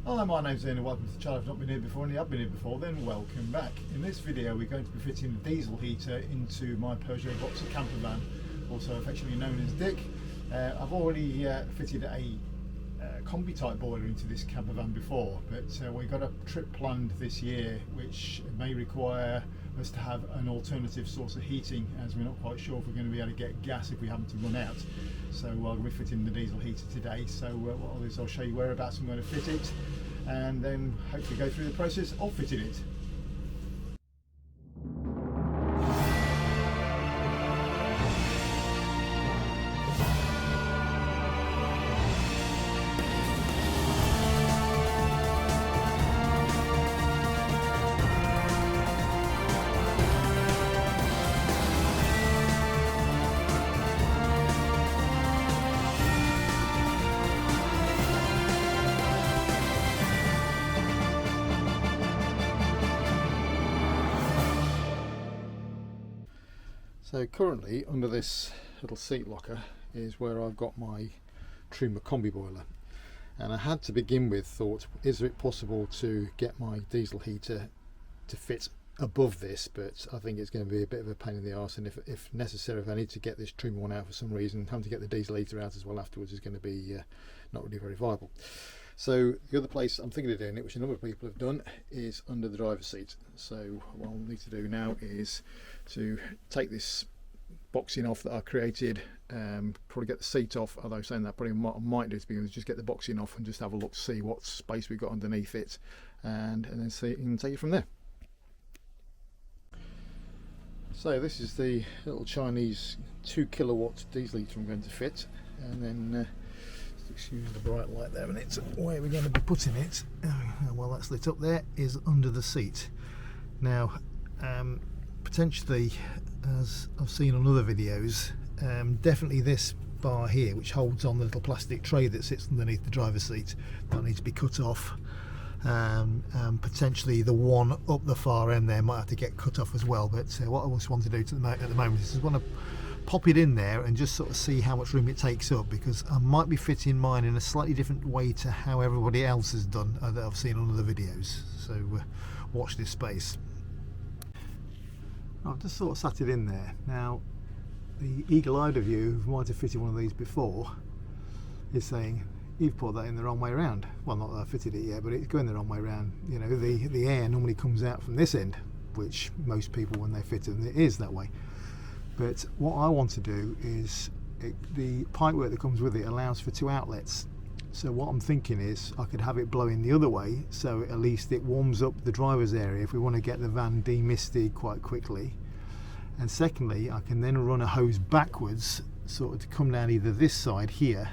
Hi, my name's Ian and welcome to the channel. If you've not been here before and you have been here before, then welcome back. In this video we're going to be fitting the diesel heater into my Peugeot Boxer camper van, also affectionately known as Dick. I've already fitted a combi type boiler into this camper van before, but we've got a trip planned this year which may require us to have an alternative source of heating, as we're not quite sure if we're going to be able to get gas if we happen to run out. So we're fitting the diesel heater today. So what I'll do is I'll show you whereabouts I'm going to fit it, and then hopefully go through the process of fitting it. So currently under this little seat locker is where I've got my Truma combi boiler, and I had to begin with thought, is it possible to get my diesel heater to fit above this, but I think it's going to be a bit of a pain in the arse, and if necessary, if I need to get this Truma one out for some reason, having to get the diesel heater out as well afterwards is going to be not really very viable. So the other place I'm thinking of doing it, which a number of people have done, is under the driver's seat. So what I'll need to do now is to take this boxing off that I created, probably get the seat off, although saying that probably what I might do to begin with, just get the boxing off and just have a look, see what space we've got underneath it, and then see and take it from there. So this is the little Chinese 2 kilowatt diesel heater I'm going to fit, and then excuse the bright light there, and it's where we're going to be putting it. Well, that's lit up there, is under the seat. Now potentially, as I've seen on other videos, definitely this bar here, which holds on the little plastic tray that sits underneath the driver's seat, that needs to be cut off. Potentially the one up the far end there might have to get cut off as well, but what I just want to do at the moment is I want to pop it in there and just sort of see how much room it takes up, because I might be fitting mine in a slightly different way to how everybody else has done that I've seen on other videos, so watch this space. I've just sort of sat it in there. Now the eagle-eyed of you who might have fitted one of these before is saying, you've put that in the wrong way around. Well, not that I fitted it yet, but it's going the wrong way around. You know, the air normally comes out from this end, which most people, when they fit them, it is that way. But what I want to do is, the pipework that comes with it allows for 2 outlets. So what I'm thinking is I could have it blowing the other way, so at least it warms up the driver's area if we want to get the van demisted quite quickly. And secondly, I can then run a hose backwards, sort of to come down either this side here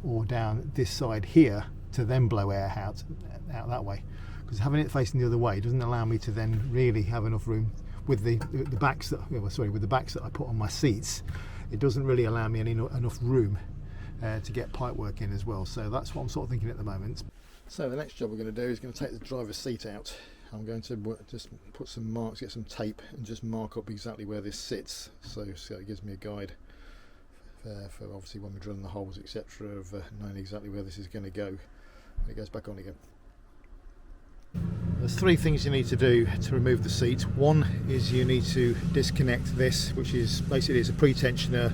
or down this side here, to then blow air out that way. Because having it facing the other way doesn't allow me to then really have enough room with the backs that, with the backs that I put on my seats. It doesn't really allow me enough room to get pipe work in as well. So that's what I'm sort of thinking at the moment. So the next job we're going to do is going to take the driver's seat out. I'm going to just put some marks, get some tape, and just mark up exactly where this sits, so it gives me a guide for obviously when we're drilling the holes, etc., of knowing exactly where this is going to go. And it goes back on again. There's 3 things you need to do to remove the seat. One is you need to disconnect this, which is basically it's a pre-tensioner,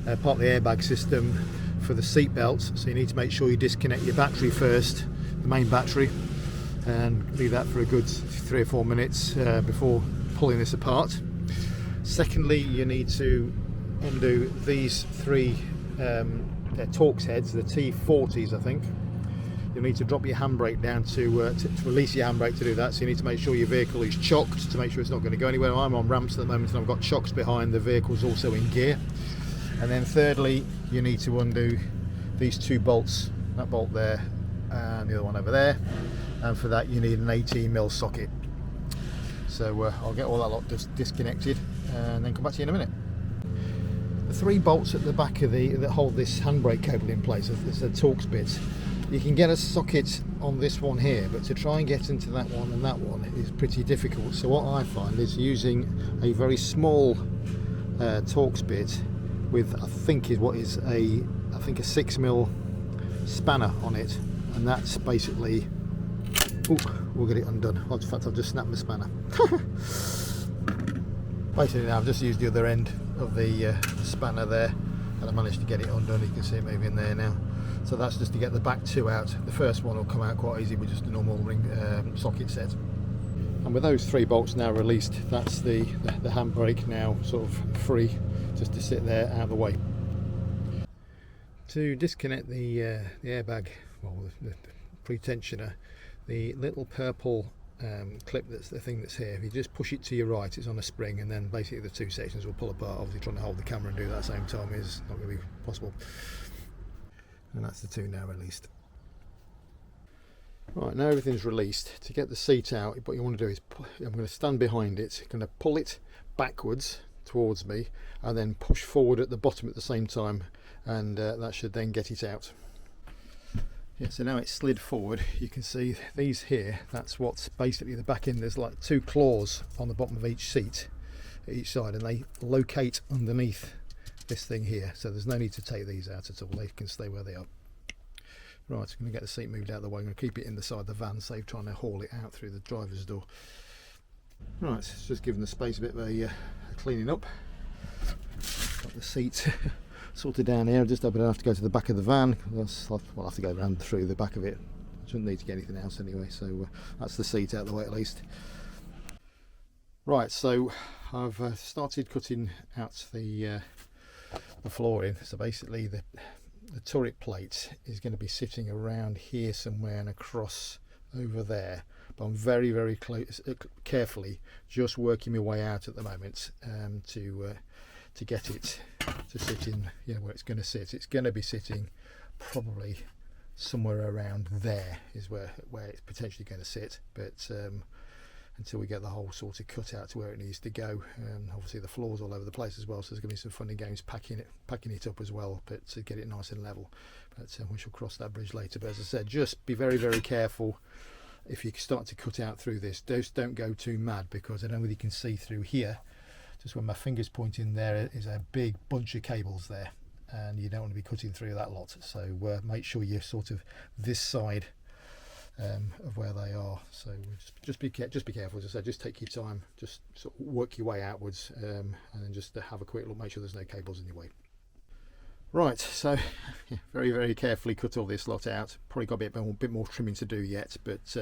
part of the airbag system for the seat belt. So you need to make sure you disconnect your battery first, the main battery, and leave that for a good 3 or 4 minutes before pulling this apart. Secondly, you need to undo these 3 they're Torx heads, the T40s I think. You'll need to drop your handbrake down to release your handbrake to do that, so you need to make sure your vehicle is chocked to make sure it's not going to go anywhere. I'm on ramps at the moment and I've got chocks behind, the vehicle's also in gear. And then thirdly, you need to undo these 2 bolts, that bolt there and the other one over there, and for that you need an 18mm socket. So I'll get all that lot disconnected and then come back to you in a minute. The 3 bolts at the back of that hold this handbrake cable in place, it's a Torx bit. You can get a socket on this one here, but to try and get into that one and that one is pretty difficult. So what I find is using a very small Torx bit with I think a 6mm spanner on it, and that's basically Oh, we'll get it undone. In fact, I've just snapped my spanner. Basically now I've just used the other end of the spanner there, and I managed to get it undone. You can see it moving there now. So that's just to get the back two out. The first one will come out quite easy with just a normal ring socket set. And with those 3 bolts now released, that's the handbrake now sort of free, just to sit there out of the way. To disconnect the airbag, well, the pretensioner, the little purple clip, that's the thing that's here, if you just push it to your right, it's on a spring, and then basically the 2 sections will pull apart. Obviously trying to hold the camera and do that at the same time is not going to be possible. And that's the 2 now released. Right, now everything's released. To get the seat out, what you want to do is, I'm going to stand behind it, going to pull it backwards towards me, and then push forward at the bottom at the same time, and that should then get it out. Yeah, so now it's slid forward. You can see these here, that's what's basically the back end. There's like 2 claws on the bottom of each seat at each side, and they locate underneath this thing here, so there's no need to take these out at all. They can stay where they are. Right, I'm going to get the seat moved out of the way. I'm going to keep it in the side of the van, save trying to haul it out through the driver's door. Right, it's just giving the space a bit of a cleaning up. Got the seat sorted down here. Just hope I don't have to go to the back of the van. I'll have to go around through the back of it. I shouldn't need to get anything else anyway, so that's the seat out of the way at least. Right, so I've started cutting out the flooring. So basically the turret plate is going to be sitting around here somewhere and across over there, but I'm very, very close, carefully just working my way out at the moment to get it to sit in, you know, where it's going to sit. It's going to be sitting probably somewhere around there is where it's potentially going to sit, but until we get the whole sort of cut out to where it needs to go. Obviously the floor's all over the place as well, so there's going to be some fun and games packing it up as well, but to get it nice and level. But we shall cross that bridge later. But as I said, just be very, very careful if you start to cut out through this. Just don't go too mad, because I don't know whether you can see through here, just where my finger's pointing, there is a big bunch of cables there, and you don't want to be cutting through that lot. So make sure you're sort of this side of where they are. So just be careful. As I said, just take your time, just sort of work your way outwards, and then just have a quick look, make sure there's no cables in your way. Right, so very, very carefully cut all this lot out. Probably got a bit more trimming to do yet, but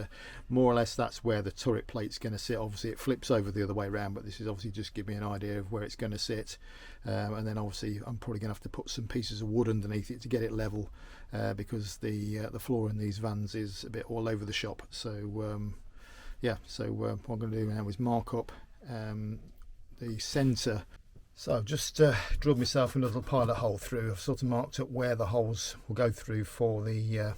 more or less that's where the turret plate's going to sit. Obviously it flips over the other way around, but this is obviously just give me an idea of where it's going to sit. And then obviously I'm probably going to have to put some pieces of wood underneath it to get it level, because the floor in these vans is a bit all over the shop. So yeah, so what I'm going to do now is mark up the centre. So I've just drilled myself a little pilot hole through. I've sort of marked up where the holes will go through for the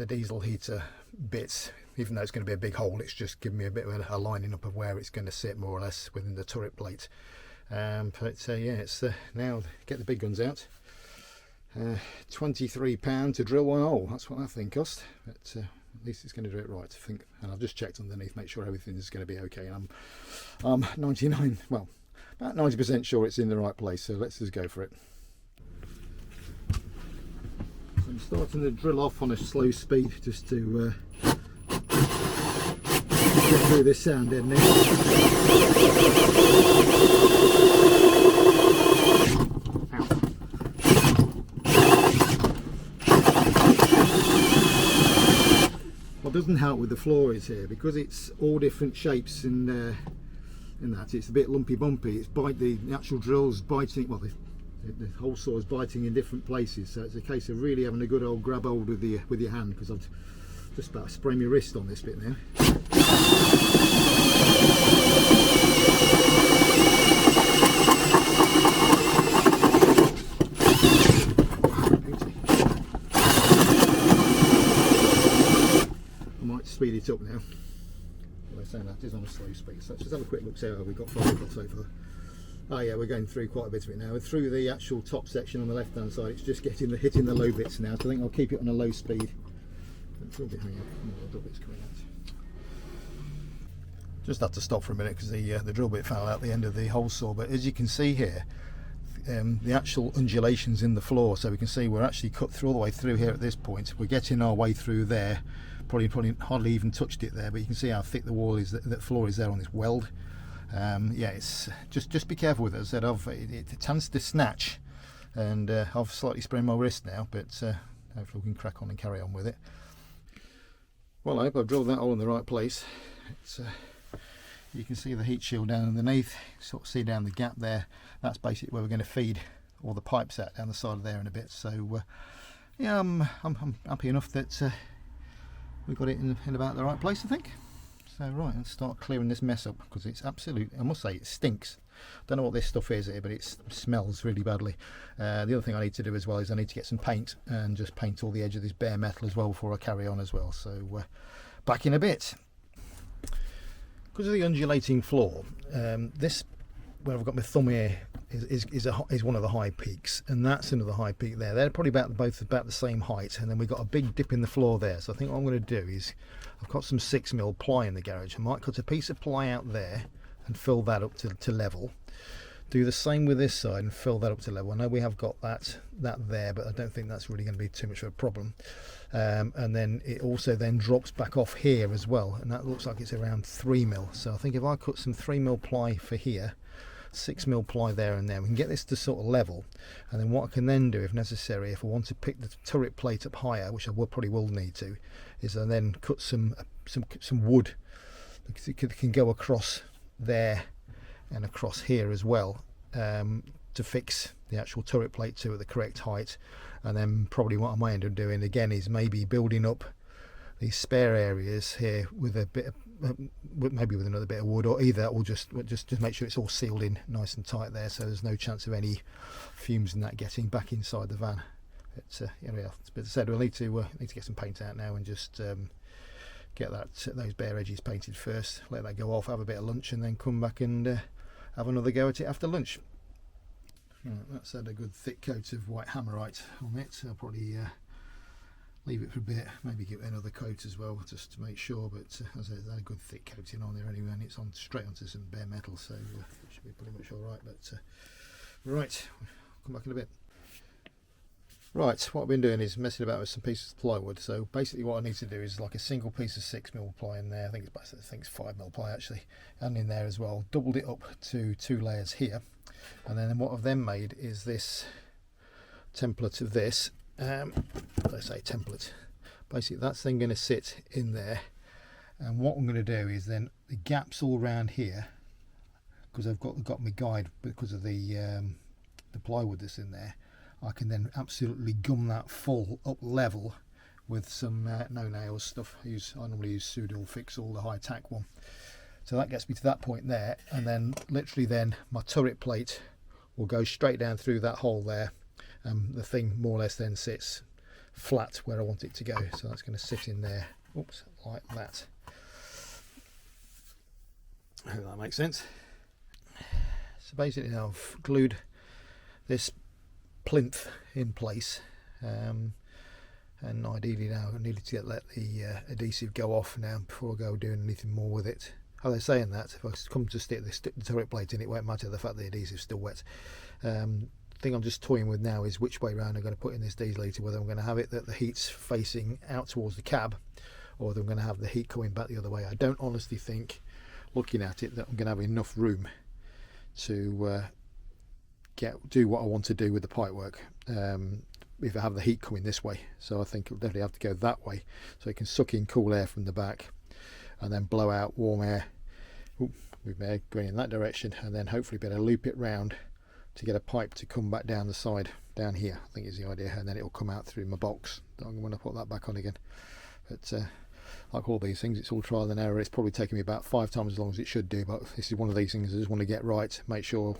diesel heater bits. Even though it's going to be a big hole, it's just giving me a bit of a lining up of where it's going to sit more or less within the turret plate. But yeah, it's now get the big guns out. £23 to drill one hole. That's what that thing cost. But at least it's going to do it right, I think. And I've just checked underneath, make sure everything is going to be okay. And I'm 99, well, about 90% sure it's in the right place, so let's just go for it. So I'm starting to drill off on a slow speed just to get through this sound deadening. What doesn't help with the floor is here, because it's all different shapes and in that it's a bit lumpy bumpy. It's the actual drill's biting, well the hole saw is biting in different places, so it's a case of really having a good old grab hold with your hand, because I've just about to spray my wrist on this bit now. I might speed it up now. Saying that is on a slow speed, so let's just have a quick look, see how we've got so far. Oh yeah, we're going through quite a bit of it now. We're through the actual top section on the left hand side. It's just hitting the low bits now, so I think I'll keep it on a low speed. It's a little bit hanging, the drill bit's coming out. Just had to stop for a minute because the drill bit fell out the end of the hole saw, but as you can see here, the actual undulations in the floor. So we can see we're actually cut through all the way through here at this point. We're getting our way through there. Probably hardly even touched it there, but you can see how thick the wall is, that floor is there on this weld. Yeah, it's just be careful with it. As I said, it tends to snatch, and I've slightly sprained my wrist now, but hopefully we can crack on and carry on with it. Well, I hope I've drilled that hole in the right place. It's, you can see the heat shield down underneath, sort of see down the gap there. That's basically where we're going to feed all the pipes out down the side of there in a bit. So yeah, I'm happy enough that we've got it in about the right place, I think. So right, let's start clearing this mess up, because it's absolute, I must say, it stinks. Don't know what this stuff is here, but it smells really badly. The other thing I need to do as well is I need to get some paint and just paint all the edge of this bare metal as well before I carry on as well. So back in a bit. Because of the undulating floor, this, where I've got my thumb here, is one of the high peaks, and that's another high peak there. They're probably both about the same height, and then we've got a big dip in the floor there. So I think what I'm going to do is, I've got some 6mm ply in the garage. I might cut a piece of ply out there and fill that up to level. Do the same with this side and fill that up to level. I know we have got that there, but I don't think that's really going to be too much of a problem. And then it also then drops back off here as well, and that looks like it's around 3mm. So I think if I cut some 3mm ply for here, 6mm ply there and there, we can get this to sort of level. And then what I can then do, if necessary, if I want to pick the turret plate up higher, which I probably will need to, is I then cut some wood that can go across there and across here as well, to fix the actual turret plate to at the correct height. And then probably what I might end up doing again is maybe building up these spare areas here with a bit of, maybe with another bit of wood, or either, or just make sure it's all sealed in nice and tight there, so there's no chance of any fumes and that getting back inside the van. But yeah, as I said, we'll need to get some paint out now and just get those bare edges painted first, let that go off, have a bit of lunch, and then come back and have another go at it after lunch. Right, that's had a good thick coat of white hammerite on it. I'll probably leave it for a bit, maybe give it another coat as well, just to make sure. But as I said, it's had a good thick coating on there anyway, and it's on straight onto some bare metal, so it should be pretty much all right. But right, I'll come back in a bit. Right, what I've been doing is messing about with some pieces of plywood. So basically what I need to do is like a single piece of 6mm ply in there, I think it's 5mm ply actually, and in there as well, doubled it up to 2 layers here. And then what I've then made is this template of this, let's say template, basically that's then going to sit in there. And what I'm going to do is then the gaps all around here, because I've got my guide because of the plywood that's in there, I can then absolutely gum that full up level with some no nails stuff. I normally use Sudol Fix All, the high tack one. So that gets me to that point there, and then literally then my turret plate will go straight down through that hole there. The thing more or less then sits flat where I want it to go. So that's going to sit in there, oops, like that. I hope that makes sense. So basically now I've glued this plinth in place, and ideally now I needed to let the adhesive go off now before I go doing anything more with it. How they're saying that if I come to stick the turret plate in, it won't matter the fact the adhesive's still wet. Thing I'm just toying with now is which way round I'm going to put in this diesel heater, whether I'm going to have it that the heat's facing out towards the cab, or whether I'm going to have the heat coming back the other way. I don't honestly think, looking at it, that I'm going to have enough room to do what I want to do with the pipework if I have the heat coming this way. So I think it'll definitely have to go that way, so it can suck in cool air from the back and then blow out warm air with air going in that direction, and then hopefully be able to loop it round to get a pipe to come back down the side down here, I think is the idea, and then it'll come out through my box. I'm going to put that back on again. But like all these things, it's all trial and error. It's probably taken me about 5 times as long as it should do, but this is one of these things I just want to get right, make sure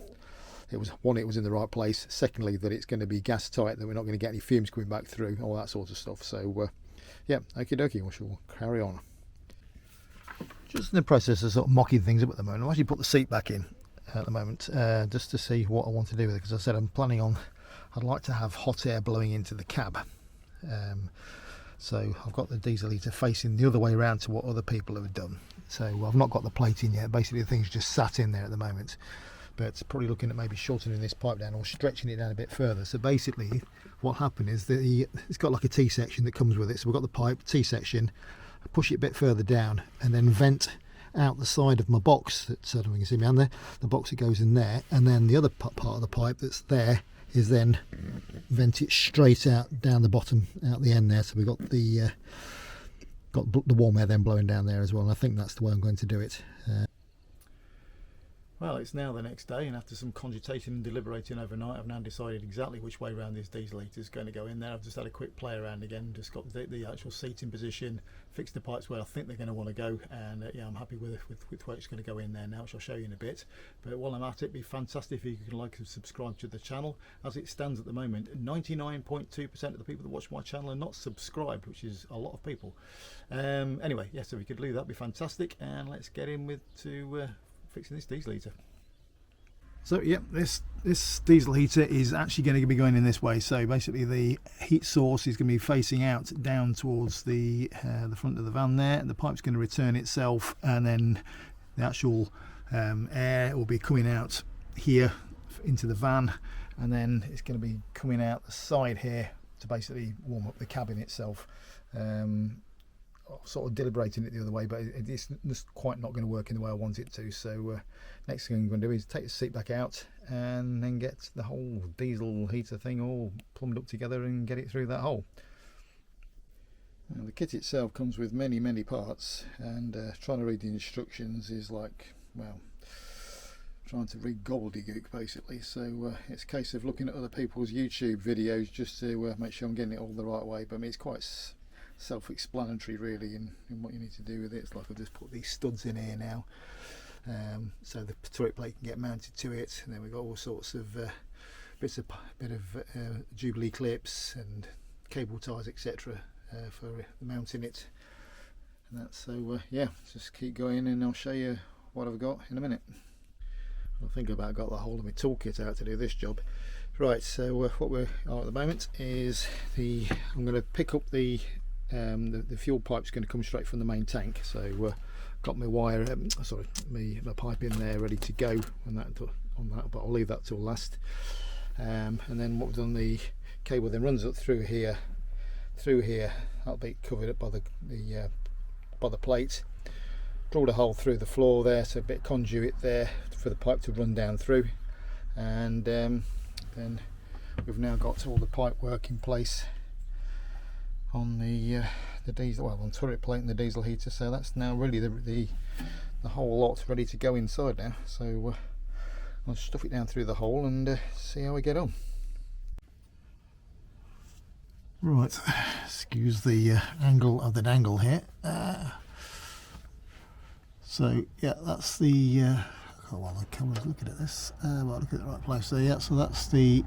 it was in the right place, secondly that it's going to be gas tight, that we're not going to get any fumes coming back through, all that sort of stuff. So yeah, okie dokie, we shall carry on. Just in the process of sort of mocking things up at the moment. I've actually put the seat back in at the moment, just to see what I want to do with it, because I said I'm planning on, I'd like to have hot air blowing into the cab. So I've got the diesel heater facing the other way around to what other people have done. So I've not got the plate in yet. Basically the thing's just sat in there at the moment. but probably looking at maybe shortening this pipe down or stretching it down a bit further. So basically what happened is that it's got like a T-section that comes with it. So we've got the pipe T-section, push it a bit further down and then vent out the side of my box. That's, I don't know if you can see me on there, the box that goes in there, and then the other part of the pipe that's there is then vent it straight out down the bottom, out the end there. So we've got the warm air then blowing down there as well, and I think that's the way I'm going to do it. Well, it's now the next day, and after some cogitation and deliberating overnight, I've now decided exactly which way around this diesel heater is going to go in there. I've just had a quick play around again, just got the actual seating position, fixed the pipes where I think they're going to want to go, and yeah, I'm happy with where it's going to go in there now, which I'll show you in a bit. But while I'm at it, it'd be fantastic if you can like and subscribe to the channel. As it stands at the moment, 99.2% of the people that watch my channel are not subscribed, which is a lot of people. Anyway, yeah, so if we could do that, would be fantastic, and let's get in with fixing this diesel heater. So yeah, this diesel heater is actually going to be going in this way. So basically the heat source is going to be facing out down towards the front of the van there, and the pipe's going to return itself, and then the actual air will be coming out here into the van, and then it's going to be coming out the side here to basically warm up the cabin itself. Sort of deliberating it the other way, but it's just quite not going to work in the way I want it to. So next thing I'm going to do is take the seat back out and then get the whole diesel heater thing all plumbed up together and get it through that hole. Now, the kit itself comes with many parts, and trying to read the instructions is like, well, trying to read gobbledygook basically. So it's a case of looking at other people's YouTube videos just to make sure I'm getting it all the right way. But I mean, it's quite self-explanatory really in what you need to do with it. It's like I've just put these studs in here now, so the turret plate can get mounted to it, and then we've got all sorts of bit of Jubilee clips and cable ties, etc., for mounting it. And that's so yeah, just keep going and I'll show you what I've got in a minute. I think I've about got the whole of my toolkit out to do this job. Right, so what we are at the moment is I'm going to pick up the fuel pipe's going to come straight from the main tank. So got my wire, my pipe in there ready to go on that, but I'll leave that till last. And then what we've done, the cable then runs up through here. That'll be covered up by the plate. Drilled a hole through the floor there, so a bit of conduit there for the pipe to run down through. And then we've now got all the pipe work in place on the diesel, well, on turret plate and the diesel heater. So that's now really the whole lot ready to go inside now. So I'll stuff it down through the hole and see how we get on. Right, excuse the angle of the dangle here. So yeah, that's the oh, well, the camera's looking at this, well, look at the right place. So yeah, so that's the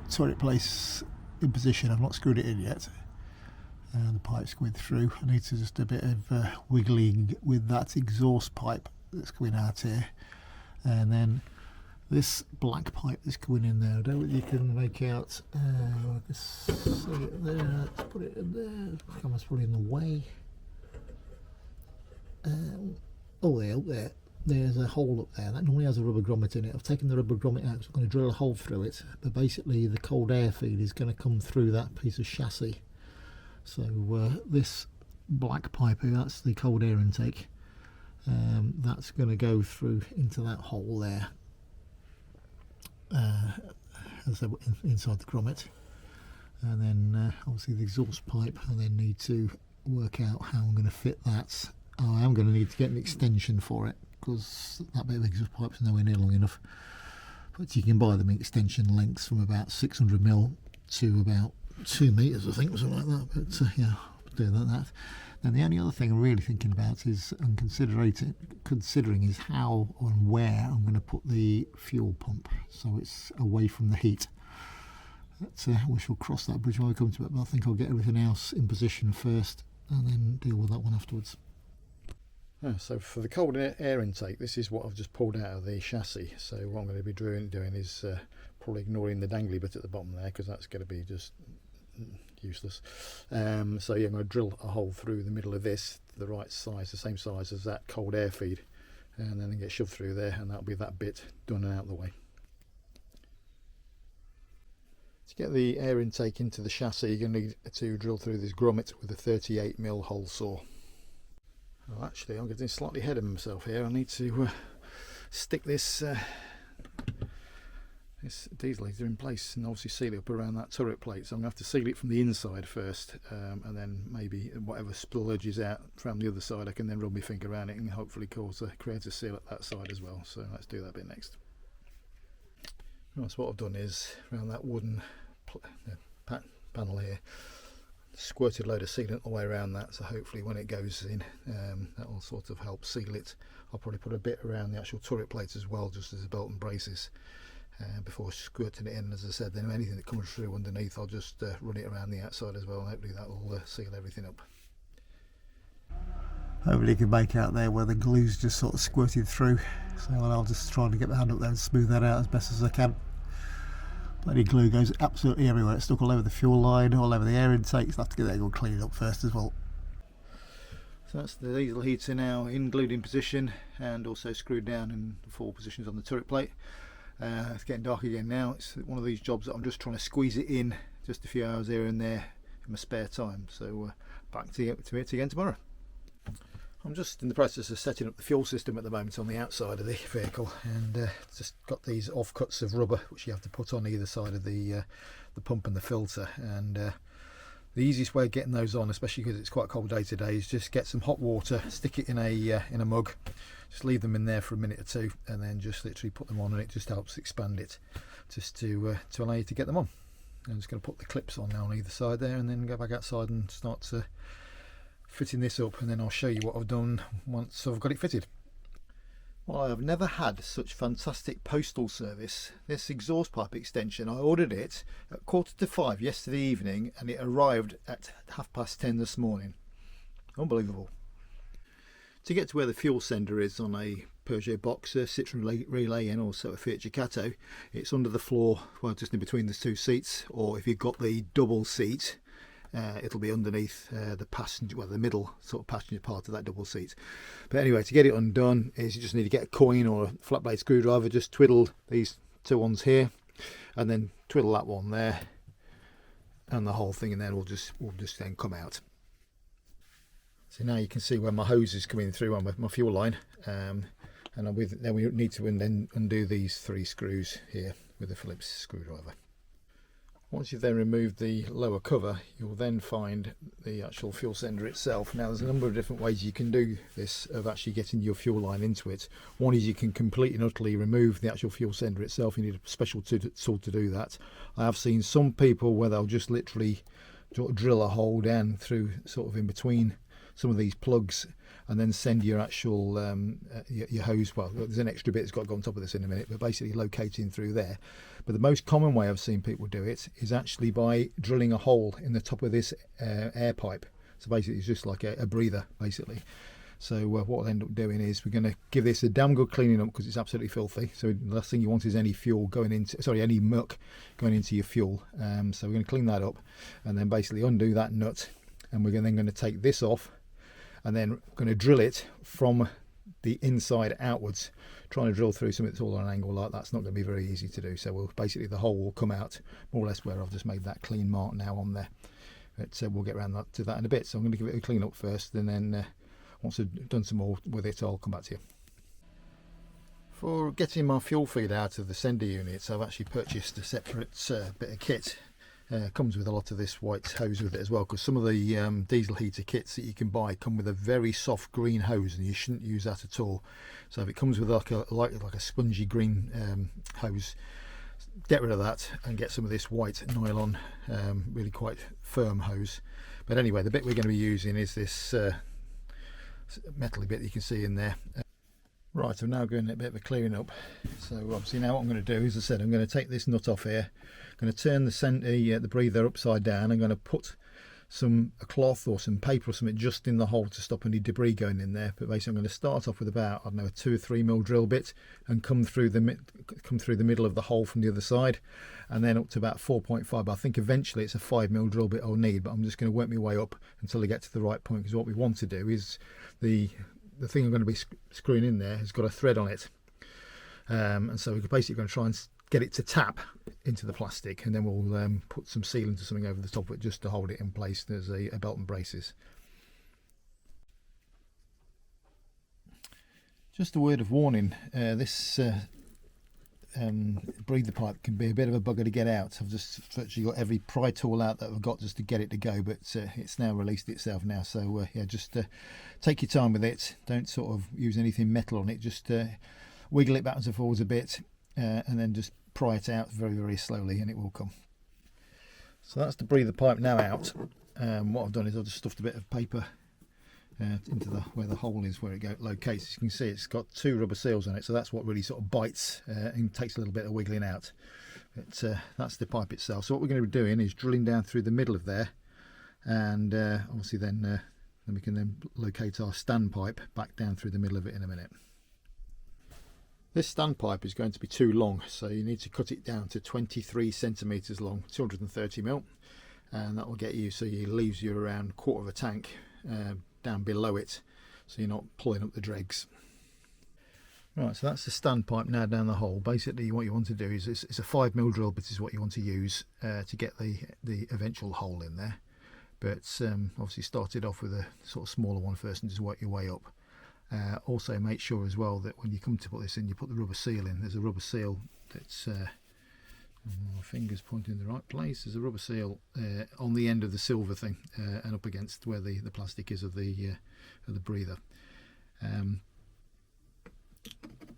turret place in position. I've not screwed it in yet, and the pipe's going through. I need to just do a bit of wiggling with that exhaust pipe that's going out here, and then this black pipe that's going in there. I don't know if you can make out. I can see it there. Let's put it in there. The camera's probably in the way. Oh, there, up there. There's a hole up there that normally has a rubber grommet in it. I've taken the rubber grommet out, so I'm going to drill a hole through it, but basically the cold air feed is going to come through that piece of chassis. So this black pipe here, that's the cold air intake, that's going to go through into that hole there, as I said, inside the grommet. And then obviously the exhaust pipe, I then need to work out how I'm going to fit that. I am going to need to get an extension for it, because that bit of exhaust pipe's nowhere near long enough. But you can buy them in extension lengths from about 600mm to about 2 meters, I think, or something like that. But yeah, I'll do that. Then the only other thing I'm really thinking about is, and considering is how and where I'm going to put the fuel pump, so it's away from the heat. We shall cross that bridge when we come to it, but I think I'll get everything else in position first and then deal with that one afterwards. So for the cold air intake, this is what I've just pulled out of the chassis. So what I'm going to be doing is probably ignoring the dangly bit at the bottom there, because that's going to be just useless. So yeah, I'm going to drill a hole through the middle of this, the right size, the same size as that cold air feed. and then get shoved through there, and that'll be that bit done and out of the way. To get the air intake into the chassis, you're going to need to drill through this grommet with a 38mm hole saw. Well, actually, I'm getting slightly ahead of myself here. I need to stick this diesel heater in place and obviously seal it up around that turret plate. So I'm going to have to seal it from the inside first, and then maybe whatever splurges out from the other side, I can then rub my finger around it and hopefully create a seal at that side as well. So let's do that bit next. Right, so what I've done is, around that wooden panel here, squirted a load of sealant all the way around that, so hopefully when it goes in, that will sort of help seal it. I'll probably put a bit around the actual turret plate as well, just as a belt and braces, before squirting it in. As I said, then anything that comes through underneath, I'll just run it around the outside as well, and hopefully that will seal everything up. Hopefully you can make out there where the glue's just sort of squirted through, so I'll just try to get the hand up there and smooth that out as best as I can. Bloody glue goes absolutely everywhere. It's stuck all over the fuel line, all over the air intake, so I have to get that all cleaned up first as well. So that's the diesel heater now in glued in position and also screwed down in 4 positions on the turret plate. It's getting dark again now. It's one of these jobs that I'm just trying to squeeze it in just a few hours here and there in my spare time, so back to it again tomorrow. I'm just in the process of setting up the fuel system at the moment on the outside of the vehicle, and just got these offcuts of rubber which you have to put on either side of the pump and the filter. And the easiest way of getting those on, especially because it's quite a cold day today, is just get some hot water, stick it in a mug, just leave them in there for a minute or two, and then just literally put them on, and it just helps expand it, just to allow you to get them on. I'm just going to put the clips on now on either side there, and then go back outside and start fitting this up, and then I'll show you what I've done once I've got it fitted. Well, I have never had such fantastic postal service. This exhaust pipe extension, I ordered it at 5:15 yesterday evening, and it arrived at 10:30 this morning. Unbelievable. To get to where the fuel sender is on a Peugeot Boxer, Citroen Relay, and also a Fiat Ducato, it's under the floor, well, just in between the 2 seats, or if you've got the double seat, it'll be underneath the passenger, well, the middle sort of passenger part of that double seat. But anyway, to get it undone is you just need to get a coin or a flat blade screwdriver, just twiddle these 2 ones here, and then twiddle that one there, and the whole thing, and then will just then come out. So now you can see where my hose is coming through on my fuel line, and then we need to undo these 3 screws here with a Phillips screwdriver. Once you've then removed the lower cover, you'll then find the actual fuel sender itself. Now, there's a number of different ways you can do this, of actually getting your fuel line into it. One is you can completely and utterly remove the actual fuel sender itself. You need a special tool to do that. I have seen some people where they'll just literally sort of drill a hole down through sort of in between some of these plugs, and then send your actual your hose, well, there's an extra bit that's got to go on top of this in a minute, but basically locating through there. But the most common way I've seen people do it is actually by drilling a hole in the top of this air pipe. So basically it's just like a breather, basically. So what we'll end up doing is we're going to give this a damn good cleaning up, because it's absolutely filthy. So the last thing you want is any any muck going into your fuel. So we're going to clean that up, and then basically undo that nut, and we're then going to take this off, and then going to drill it from the inside outwards. Trying to drill through something that's all on an angle like that's not going to be very easy to do. So the hole will come out more or less where I've just made that clean mark now on there. But we'll get around to that in a bit. So I'm going to give it a clean up first, and then once I've done some more with it, I'll come back to you. For getting my fuel feed out of the sender units, I've actually purchased a separate bit of kit. Comes with a lot of this white hose with it as well, because some of the diesel heater kits that you can buy come with a very soft green hose, and you shouldn't use that at all. So if it comes with like a spongy green hose, get rid of that and get some of this white nylon, really quite firm hose. But anyway, the bit we're going to be using is this metally bit that you can see in there. Right, I'm now doing a bit of a clearing up. So obviously now what I'm going to do, as I said, I'm going to take this nut off here. I'm going to turn the breather upside down. I'm going to put a cloth or some paper or something just in the hole to stop any debris going in there. But basically I'm going to start off with about, I don't know, a 2 or 3 mil drill bit, and come through the middle of the hole from the other side, and then up to about 4.5. I think eventually it's a 5 mil drill bit I'll need, but I'm just going to work my way up until I get to the right point, because what we want to do is the the thing I'm going to be screwing in there has got a thread on it, and so we're basically going to try and get it to tap into the plastic, and then we'll put some sealant or something over the top of it just to hold it in place. There's a belt and braces. Just a word of warning, this breather pipe can be a bit of a bugger to get out. I've just virtually got every pry tool out that I've got just to get it to go, but it's now released itself now, so yeah, just take your time with it. Don't sort of use anything metal on it, just wiggle it backwards and forwards a bit, and then just pry it out very, very slowly and it will come. So that's the breather pipe now out. What I've done is I've just stuffed a bit of paper into where the hole is, where it locates. As you can see, it's got 2 rubber seals on it, so that's what really sort of bites and takes a little bit of wiggling out. But that's the pipe itself. So what we're going to be doing is drilling down through the middle of there, and obviously then we can then locate our standpipe back down through the middle of it in a minute. This standpipe is going to be too long, so you need to cut it down to 23 centimetres long, 230mm, and that will get you, so it leaves you around 1/4 of a tank down below it, so you're not pulling up the dregs. Right, so that's the standpipe now down the hole. Basically what you want to do is, it's a 5mm drill bit is what you want to use to get the eventual hole in there, but obviously start it off with a sort of smaller one first and just work your way up. Also make sure as well that when you come to put this in, you put the rubber seal in. There's a rubber seal that's my finger's pointing in the right place. There's a rubber seal on the end of the silver thing and up against where the plastic is of the breather.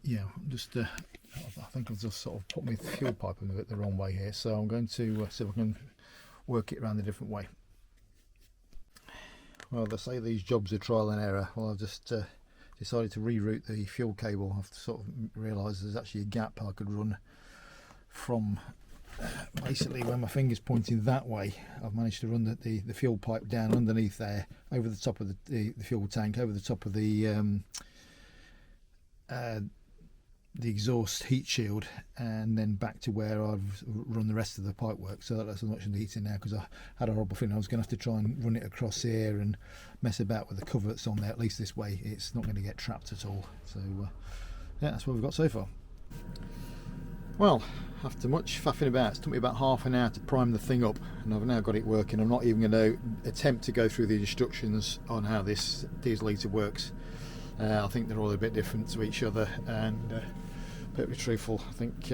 Yeah, just I think I've just sort of put my fuel pipe in a bit the wrong way here, so I'm going to see if I can work it around a different way. Well, they say these jobs are trial and error. Well, I've just decided to reroute the fuel cable. I've sort of realised there's actually a gap I could run from basically when my finger's pointing that way. I've managed to run the fuel pipe down underneath there, over the top of the fuel tank, over the top of the exhaust heat shield, and then back to where I've run the rest of the pipe work. So that's as much in the heating now, because I had a horrible feeling I was going to have to try and run it across here and mess about with the cover that's on there. At least this way it's not going to get trapped at all. So yeah, that's what we've got so far. Well, after much faffing about, it took me about half an hour to prime the thing up, and I've now got it working. I'm not even going to attempt to go through the instructions on how this diesel heater works. I think they're all a bit different to each other, and perfectly truthful, I think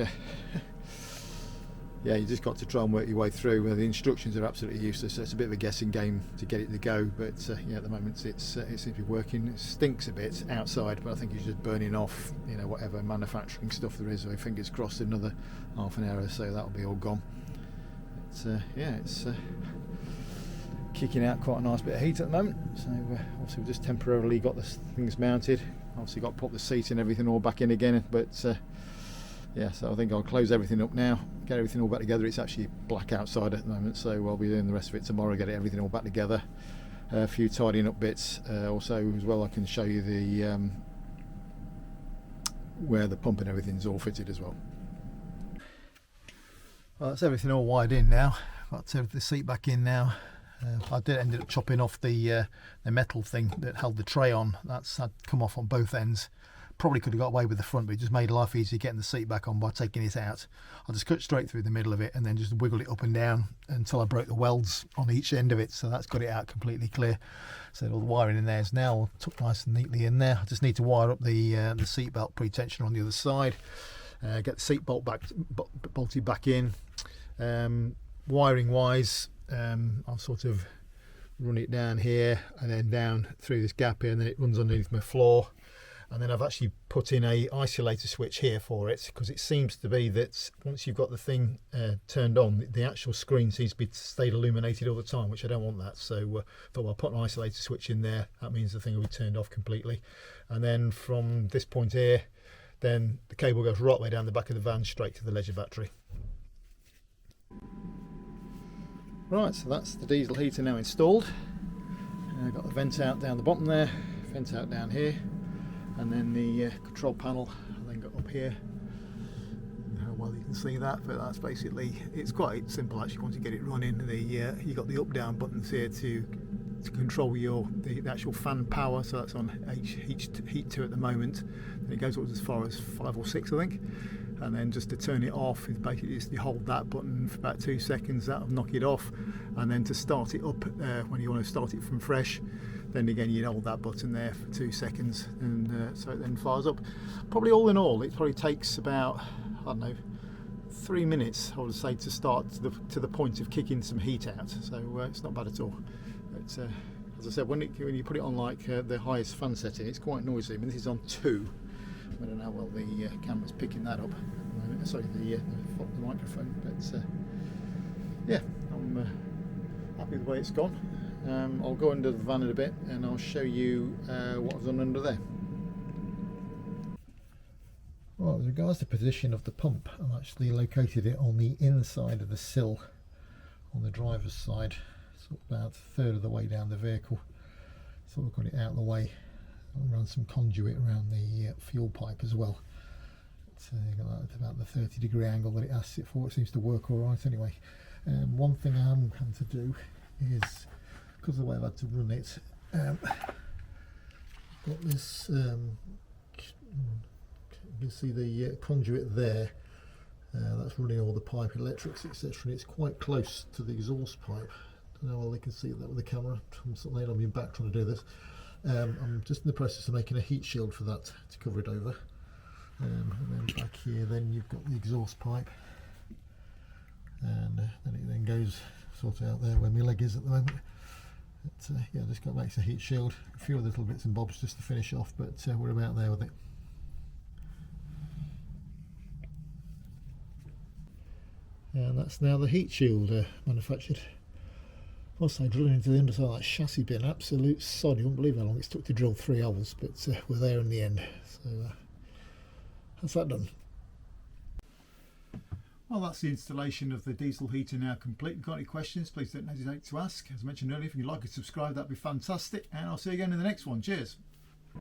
yeah, you just got to try and work your way through. The instructions are absolutely useless, so it's a bit of a guessing game to get it to go, but yeah, at the moment it seems to be working. It stinks a bit outside, but I think it's just burning off, you know, whatever manufacturing stuff there is. So fingers crossed another half an hour or so that'll be all gone. But yeah, it's kicking out quite a nice bit of heat at the moment. So obviously we've just temporarily got the things mounted, obviously got to pop the seat and everything all back in again, but yeah, so I think I'll close everything up now, get everything all back together. It's actually black outside at the moment, so I'll be doing the rest of it tomorrow, get everything all back together. A few tidying up bits. Also as well, I can show you the where the pump and everything's all fitted as well. Well, that's everything all wired in now. Got the seat back in now. I did end up chopping off the metal thing that held the tray on. That's had come off on both ends. Probably could have got away with the front, but it just made life easier getting the seat back on by taking it out. I just cut straight through the middle of it and then just wiggled it up and down until I broke the welds on each end of it, so that's got it out completely clear. So all the wiring in there is now all tucked nice and neatly in there. I just need to wire up the seat belt pre-tensioner on the other side, get the seat bolt bolted back in. Wiring wise, I'll sort of run it down here and then down through this gap here, and then it runs underneath my floor. And then I've actually put in a isolator switch here for it, because it seems to be that once you've got the thing turned on, the actual screen seems to be stayed illuminated all the time, which I don't want that. So thought I'll put an isolator switch in there. That means the thing will be turned off completely. And then from this point here, then the cable goes right way down the back of the van straight to the leisure battery. Right, so that's the diesel heater now installed. I've got the vent out down the bottom there, vent out down here, and then the control panel I then got up here. I don't know how well you can see that, but that's basically, it's quite simple actually once you get it running. You got the up down buttons here to to control the actual fan power. So that's on heat 2 at the moment, and it goes up as far as 5 or 6, I think. And then just to turn it off is basically just you hold that button for about 2 seconds, that'll knock it off. And then to start it up, when you want to start it from fresh, then again you hold that button there for 2 seconds, and so it then fires up. Probably all in all, it probably takes about, I don't know, 3 minutes, I would say, to start to the point of kicking some heat out. So it's not bad at all. But, as I said, when you put it on like the highest fan setting, it's quite noisy. I mean, this is on 2. I don't know how well the camera's picking that up. Sorry, the microphone. But yeah, I'm happy with the way it's gone. I'll go under the van in a bit, and I'll show you what I've done under there. Right, with regards to the position of the pump, I've actually located it on the inside of the sill, on the driver's side, sort of about a third of the way down the vehicle. So I've got it out of the way. I'll run some conduit around the fuel pipe as well. It's about the 30-degree angle that it asks it for. It seems to work all right anyway. One thing I'm having to do is, because of the way I've had to run it, got this, you can see the conduit there, that's running all the pipe electrics, etc., and it's quite close to the exhaust pipe. I don't know how well they can see that with the camera. I'm sort of laying on my back trying to do this. I'm just in the process of making a heat shield for that to cover it over. And then back here, then you've got the exhaust pipe, and then it then goes sort of out there where my leg is at the moment. But, yeah, just got to make a heat shield, a few little bits and bobs just to finish off, but we're about there with it. And that's now the heat shield manufactured. Also, drilling into the underside of that chassis bin, absolute sod. You won't believe how long it's took to drill 3 hours, but we're there in the end. So that's that done. Well, that's the installation of the diesel heater now complete. If you've got any questions, please don't hesitate to ask. As I mentioned earlier, if you'd like to subscribe, that'd be fantastic. And I'll see you again in the next one. Cheers.